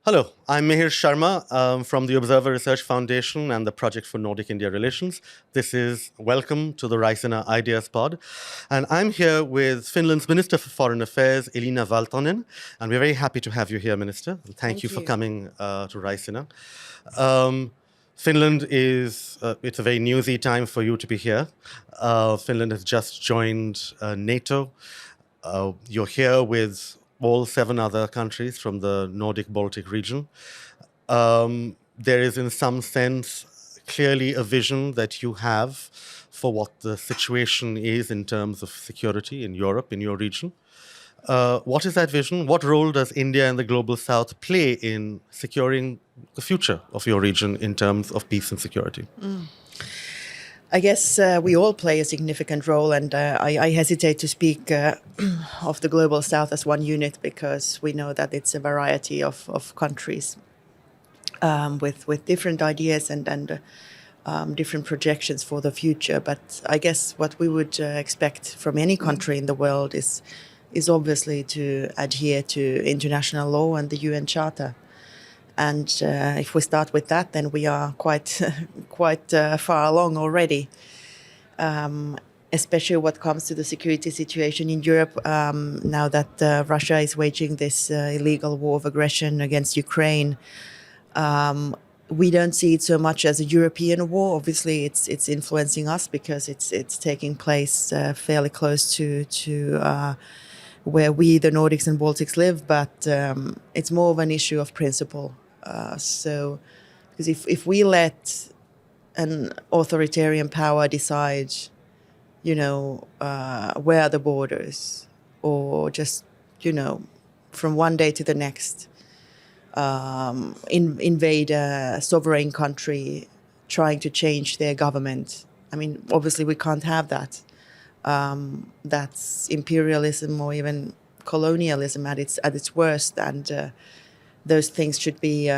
Hello, I'm Mihir Sharma from the Observer Research Foundation and the Project for Nordic-India Relations. This is Welcome to the Raisina Ideas Pod. And I'm here with Finland's Minister for Foreign Affairs, Elina Valtonen. And we're very happy to have you here, Minister. And thank you for coming to Raisina. Finland is, it's a very newsy time for you to be here. Finland has just joined NATO. You're here with all 7 other countries from the Nordic-Baltic region. There is, in some sense, clearly a vision that you have for what the situation is in terms of security in Europe, in your region. What is that vision? What role does India and the Global South play in securing the future of your region in terms of peace and security? I guess we all play a significant role, and I hesitate to speak of the Global South as one unit because we know that it's a variety of countries with different ideas and different projections for the future. But I guess what we would expect from any country in the world is obviously to adhere to international law and the UN Charter. And if we start with that, then we are quite far along already, especially what comes to the security situation in Europe now that Russia is waging this illegal war of aggression against Ukraine. We don't see it so much as a European war. Obviously, it's influencing us because it's taking place fairly close to where we, the Nordics and Baltics, live. But it's more of an issue of principle. So, because if we let an authoritarian power decide, where are the borders, or just, from one day to the next, invade a sovereign country, trying to change their government. I mean, obviously we can't have that. That's imperialism or even colonialism at its worst, and those things should be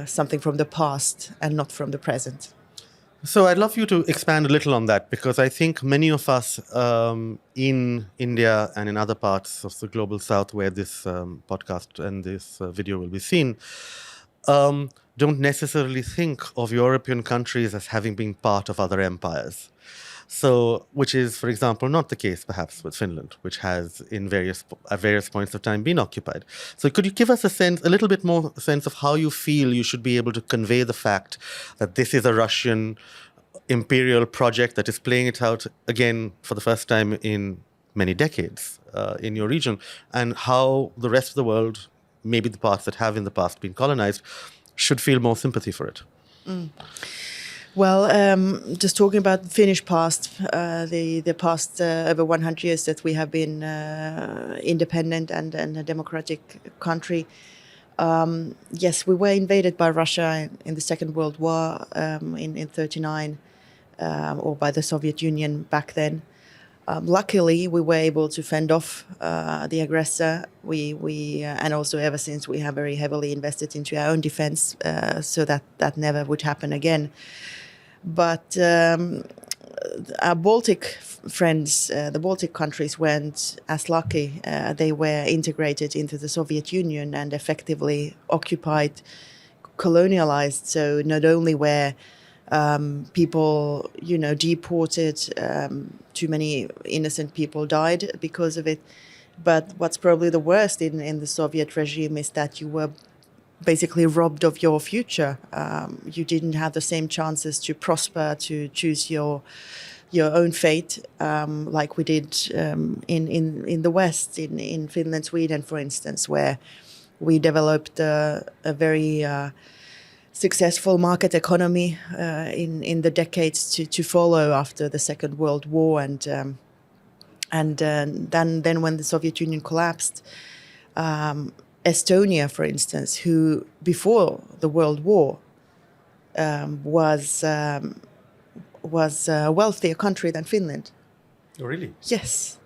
something from the past and not from the present. So I'd love you to expand a little on that, because I think many of us in India and in other parts of the Global South where this podcast and this video will be seen, don't necessarily think of European countries as having been part of other empires. So, which is, for example, not the case perhaps with Finland, which has at various points of time been occupied. So could you give us a little bit more sense of how you feel you should be able to convey the fact that this is a Russian imperial project that is playing it out again for the first time in many decades in your region, and how the rest of the world, maybe the parts that have in the past been colonized, should feel more sympathy for it? Well, just talking about the Finnish past, the past over 100 years that we have been independent and a democratic country. Yes, we were invaded by Russia in the Second World War in 1939, or by the Soviet Union back then. Luckily, we were able to fend off the aggressor. We and also ever since we have very heavily invested into our own defense, so that never would happen again. But our Baltic friends, the Baltic countries, weren't as lucky. They were integrated into the Soviet Union and effectively occupied, colonialized. So not only were people, deported, too many innocent people died because of it. But what's probably the worst in the Soviet regime is that you were basically robbed of your future. You didn't have the same chances to prosper, to choose your own fate, like we did in the West, in Finland, Sweden, for instance, where we developed a very successful market economy in the decades to follow after the Second World War, and then when the Soviet Union collapsed. Estonia, for instance, who before the World War was a wealthier country than Finland. Oh, really? Yes,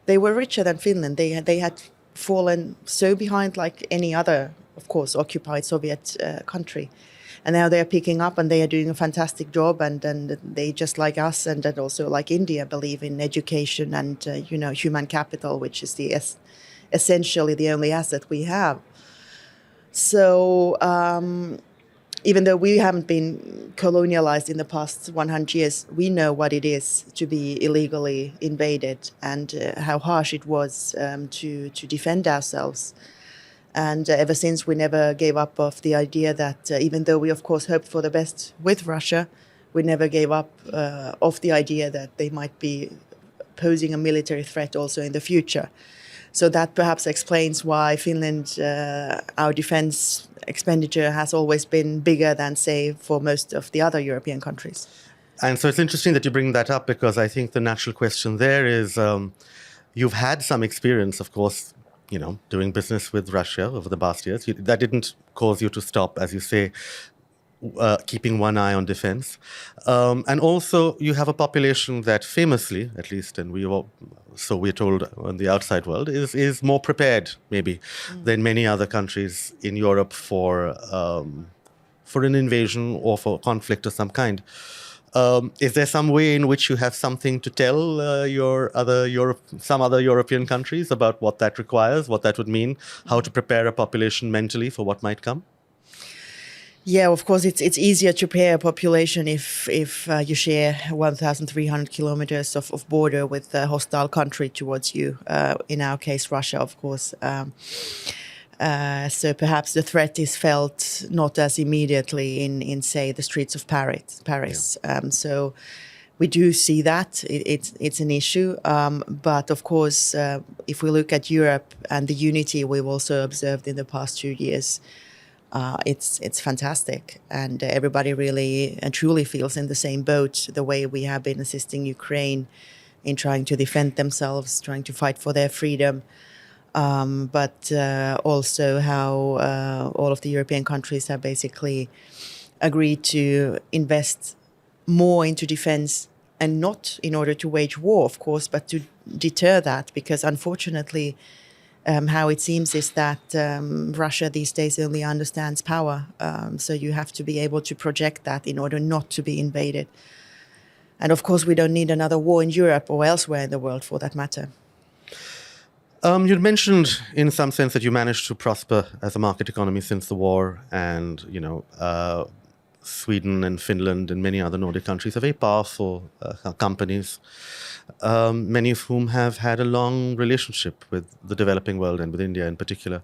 they were richer than Finland. They had fallen so behind like any other, of course, occupied Soviet country, and now they are picking up and they are doing a fantastic job. And they, just like us and also like India, believe in education and human capital, which is essentially the only asset we have. So even though we haven't been colonialized in the past 100 years, we know what it is to be illegally invaded and how harsh it was to defend ourselves. And ever since, we never gave up of the idea that even though we, of course, hoped for the best with Russia, we never gave up of the idea that they might be posing a military threat also in the future. So that perhaps explains why Finland, our defense expenditure has always been bigger than, say, for most of the other European countries. And so it's interesting that you bring that up, because I think the natural question there is, you've had some experience, of course, doing business with Russia over the past years. That didn't cause you to stop, as you say, keeping one eye on defense. And also you have a population that famously, at least, and we're told on the outside world, is more prepared maybe than many other countries in Europe for an invasion or for conflict of some kind. Is there some way in which you have something to tell some other European countries about what that requires, what that would mean, how to prepare a population mentally for what might come? Yeah, of course, it's easier to prepare a population if you share 1,300 kilometers of border with a hostile country towards you. In our case, Russia, of course. So perhaps the threat is felt not as immediately in say, the streets of Paris. Yeah. So we do see that it's an issue. But of course, if we look at Europe and the unity we've also observed in the past 2 years, it's fantastic, and everybody really and truly feels in the same boat, the way we have been assisting Ukraine in trying to defend themselves, trying to fight for their freedom, but also how all of the European countries have basically agreed to invest more into defense, and not in order to wage war, of course, but to deter that, because unfortunately how it seems is that Russia these days only understands power. So you have to be able to project that in order not to be invaded. And of course, we don't need another war in Europe or elsewhere in the world for that matter. You mentioned in some sense that you managed to prosper as a market economy since the war, and Sweden and Finland and many other Nordic countries are very powerful companies, many of whom have had a long relationship with the developing world and with India in particular.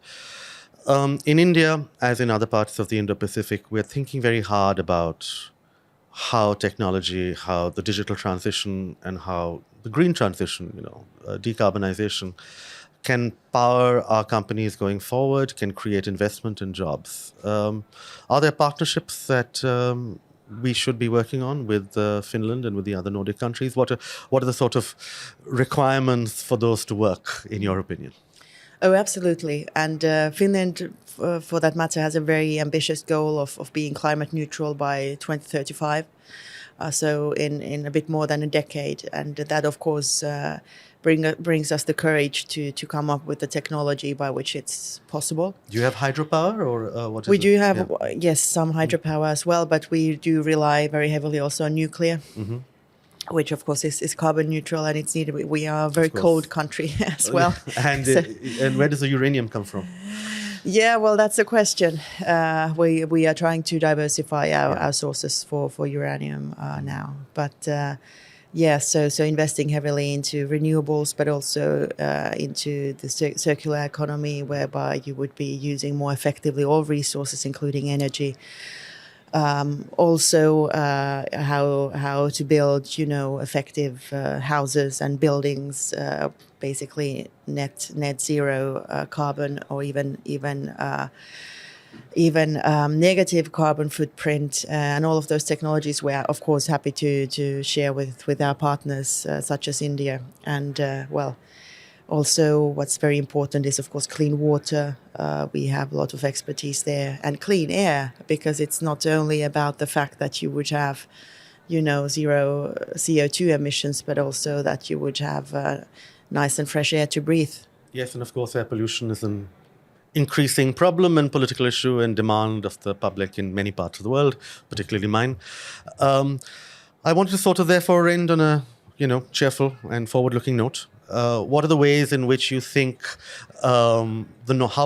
In India, as in other parts of the Indo-Pacific, we're thinking very hard about how technology, how the digital transition, and how the green transition, decarbonization, can power our companies going forward, can create investment and jobs. Are there partnerships that we should be working on with Finland and with the other Nordic countries? What are the sort of requirements for those to work, in your opinion? Oh, absolutely. And Finland, for that matter, has a very ambitious goal of being climate neutral by 2035. So in a bit more than a decade. And that, of course, brings us the courage to come up with the technology by which it's possible. Do you have hydropower, or what is we it? do have, yes, some hydropower as well, but we do rely very heavily also on nuclear, which of course is carbon neutral, and it's needed. We are a very cold country as well. And where does the uranium come from? Yeah, well, that's a question. We are trying to diversify our sources for uranium now, but so investing heavily into renewables, but also into the circular economy, whereby you would be using more effectively all resources, including energy. Also, how to build, effective houses and buildings, basically net zero carbon, or even negative carbon footprint, and all of those technologies we are, of course, happy to share with our partners, such as India. And also what's very important is, of course, clean water. We have a lot of expertise there, and clean air, because it's not only about the fact that you would have, zero CO2 emissions, but also that you would have nice and fresh air to breathe. Yes, and of course, air pollution is an increasing problem and political issue and demand of the public in many parts of the world, particularly mine. I wanted to sort of therefore end on a cheerful and forward-looking note. what are the ways in which you think how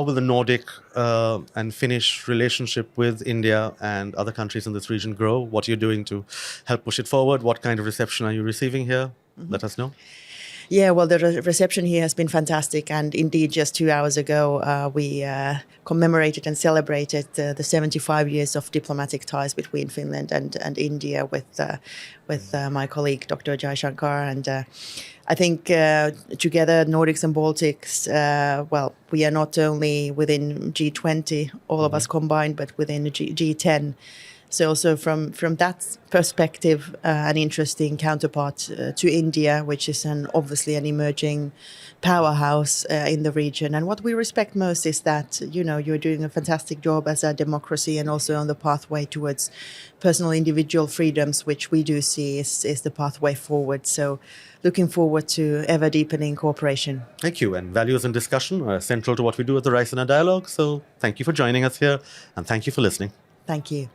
will the Nordic and Finnish relationship with India and other countries in this region grow? What are you doing to help push it forward? What kind of reception are you receiving here? Let us know. Yeah, well, the reception here has been fantastic. And indeed, just 2 hours ago, we commemorated and celebrated the 75 years of diplomatic ties between Finland and India with my colleague, Dr. Jai Shankar. And I think together, Nordics and Baltics, we are not only within G20, all of us combined, but within G10. So also from that perspective, an interesting counterpart to India, which is obviously an emerging powerhouse in the region. And what we respect most is that, you're doing a fantastic job as a democracy and also on the pathway towards personal individual freedoms, which we do see is the pathway forward. So looking forward to ever deepening cooperation. Thank you. And values and discussion are central to what we do at the Raisina Dialogue. So thank you for joining us here and thank you for listening. Thank you.